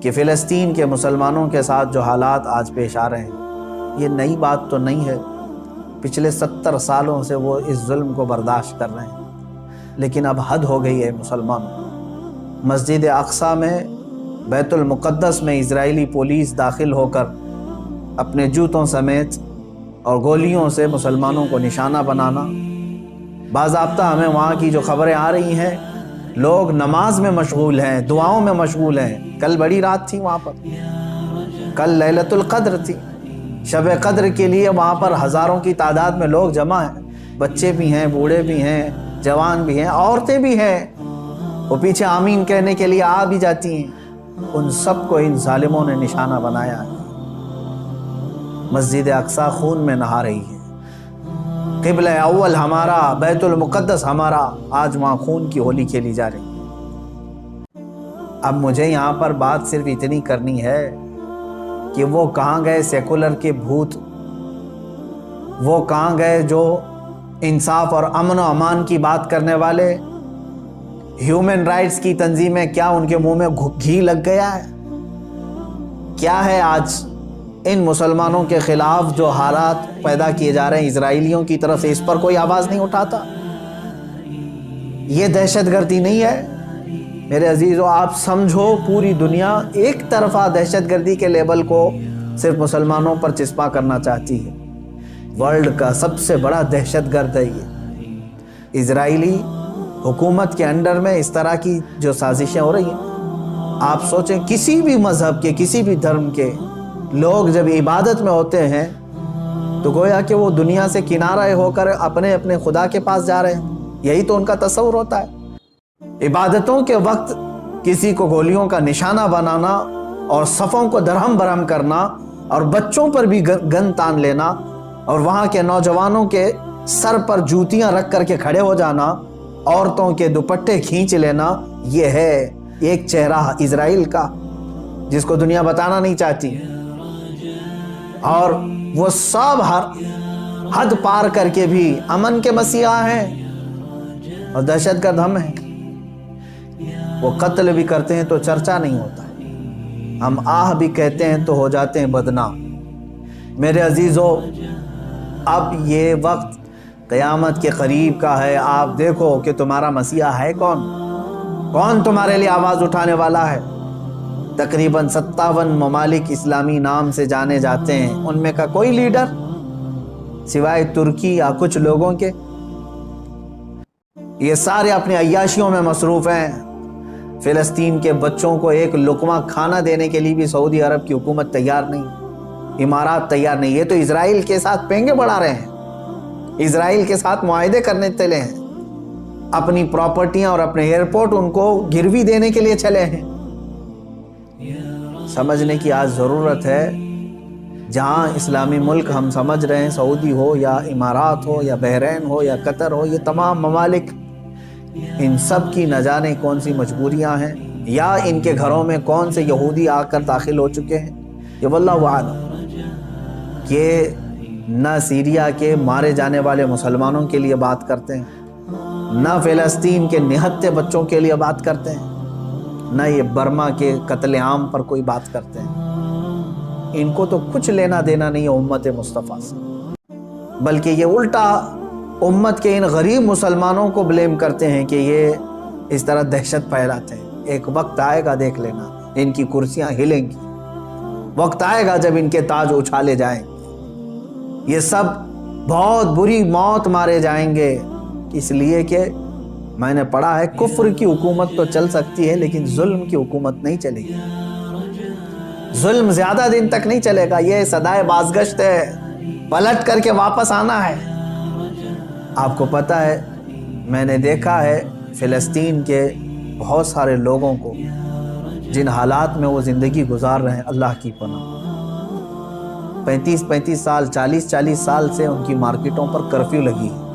کہ فلسطین کے مسلمانوں کے ساتھ جو حالات آج پیش آ رہے ہیں یہ نئی بات تو نہیں ہے، پچھلے 70 سالوں سے وہ اس ظلم کو برداشت کر رہے ہیں، لیکن اب حد ہو گئی ہے مسلمانوں۔ مسجد اقصیٰ میں، بیت المقدس میں اسرائیلی پولیس داخل ہو کر اپنے جوتوں سمیت اور گولیوں سے مسلمانوں کو نشانہ بنانا، باضابطہ ہمیں وہاں کی جو خبریں آ رہی ہیں، لوگ نماز میں مشغول ہیں، دعاؤں میں مشغول ہیں۔ کل بڑی رات تھی وہاں پر، کل لیلۃ القدر تھی، شب قدر کے لیے وہاں پر ہزاروں کی تعداد میں لوگ جمع ہیں، بچے بھی ہیں، بوڑھے بھی ہیں، جوان بھی ہیں، عورتیں بھی ہیں، وہ پیچھے آمین کہنے کے لیے آ بھی جاتی ہیں۔ ان سب کو ان ظالموں نے نشانہ بنایا ہے۔ مسجد اقصیٰ خون میں نہا رہی ہے، قبلہ اول ہمارا، بیت المقدس ہمارا، آج وہاں خون کی ہولی کھیلی جا رہی ہے۔ اب مجھے یہاں پر بات صرف اتنی کرنی ہے کہ وہ کہاں گئے سیکولر کے بھوت، وہ کہاں گئے جو انصاف اور امن و امان کی بات کرنے والے، ہیومن رائٹس کی تنظیمیں، کیا ان کے منہ میں گھی لگ گیا ہے؟ کیا ہے آج ان مسلمانوں کے خلاف جو حالات پیدا کیے جا رہے ہیں اسرائیلیوں کی طرف سے، اس پر کوئی آواز نہیں اٹھاتا؟ یہ دہشت گردی نہیں ہے میرے عزیزو؟ آپ سمجھو پوری دنیا ایک طرفہ دہشت گردی کے لیبل کو صرف مسلمانوں پر چسپاں کرنا چاہتی ہے۔ ورلڈ کا سب سے بڑا دہشت گرد ہے یہ۔ اسرائیلی حکومت کے انڈر میں اس طرح کی جو سازشیں ہو رہی ہیں، آپ سوچیں کسی بھی مذہب کے، کسی بھی دھرم کے لوگ جب عبادت میں ہوتے ہیں تو گویا کہ وہ دنیا سے کنارہ ہو کر اپنے اپنے خدا کے پاس جا رہے ہیں، یہی تو ان کا تصور ہوتا ہے۔ عبادتوں کے وقت کسی کو گولیوں کا نشانہ بنانا اور صفوں کو درہم برہم کرنا اور بچوں پر بھی گن تان لینا اور وہاں کے نوجوانوں کے سر پر جوتیاں رکھ کر کے کھڑے ہو جانا، عورتوں کے دوپٹے کھینچ لینا، یہ ہے ایک چہرہ اسرائیل کا جس کو دنیا بتانا نہیں چاہتی۔ اور وہ سب ہر حد پار کر کے بھی امن کے مسیحا ہیں اور دہشت گرد ہم ہیں۔ وہ قتل بھی کرتے ہیں تو چرچا نہیں ہوتا، ہم آہ بھی کہتے ہیں تو ہو جاتے ہیں بدنام۔ میرے عزیزو، اب یہ وقت قیامت کے قریب کا ہے۔ آپ دیکھو کہ تمہارا مسیحا ہے کون تمہارے لیے آواز اٹھانے والا ہے؟ تقریباً 57 ممالک اسلامی نام سے جانے جاتے ہیں، ان میں کا کوئی لیڈر سوائے ترکی یا کچھ لوگوں کے؟ یہ سارے اپنی عیاشیوں میں مصروف ہیں۔ فلسطین کے بچوں کو ایک لقمہ کھانا دینے کے لیے بھی سعودی عرب کی حکومت تیار نہیں، امارات تیار نہیں۔ یہ تو اسرائیل کے ساتھ پینگے بڑھا رہے ہیں، اسرائیل کے ساتھ معاہدے کرنے چلے ہیں، اپنی پراپرٹیاں اور اپنے ایئرپورٹ ان کو گروی دینے کے لیے چلے ہیں۔ سمجھنے کی آج ضرورت ہے، جہاں اسلامی ملک ہم سمجھ رہے ہیں، سعودی ہو یا امارات ہو یا بحرین ہو یا قطر ہو، یہ تمام ممالک، ان سب کی نہ جانے کون سی مجبوریاں ہیں، یا ان کے گھروں میں کون سے یہودی آ کر داخل ہو چکے ہیں، یہ واللہ اعلم۔ کہ نہ سیریا کے مارے جانے والے مسلمانوں کے لیے بات کرتے ہیں، نہ فلسطین کے نہتے بچوں کے لیے بات کرتے ہیں، نہ یہ برما کے قتل عام پر کوئی بات کرتے ہیں۔ ان کو تو کچھ لینا دینا نہیں ہے امت مصطفیٰ سے، بلکہ یہ الٹا امت کے ان غریب مسلمانوں کو بلیم کرتے ہیں کہ یہ اس طرح دہشت پھیلاتے ہیں۔ ایک وقت آئے گا، دیکھ لینا، ان کی کرسیاں ہلیں گی، وقت آئے گا جب ان کے تاج اچھالے جائیں گے، یہ سب بہت بری موت مارے جائیں گے۔ اس لیے کہ میں نے پڑھا ہے کفر کی حکومت تو چل سکتی ہے لیکن ظلم کی حکومت نہیں چلے گی، ظلم زیادہ دن تک نہیں چلے گا، یہ صدائے بازگشت ہے، پلٹ کر کے واپس آنا ہے۔ آپ کو پتہ ہے، میں نے دیکھا ہے فلسطین کے بہت سارے لوگوں کو جن حالات میں وہ زندگی گزار رہے ہیں، اللہ کی پناہ، 35 سال 40 سال سے ان کی مارکیٹوں پر کرفیو لگی ہے۔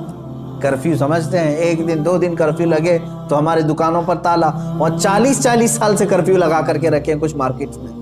کرفیو سمجھتے ہیں، ایک دن 2 دن کرفیو لگے تو ہمارے دکانوں پر تالا، اور 40 سال سے کرفیو لگا کر کے رکھے ہیں کچھ مارکیٹس میں۔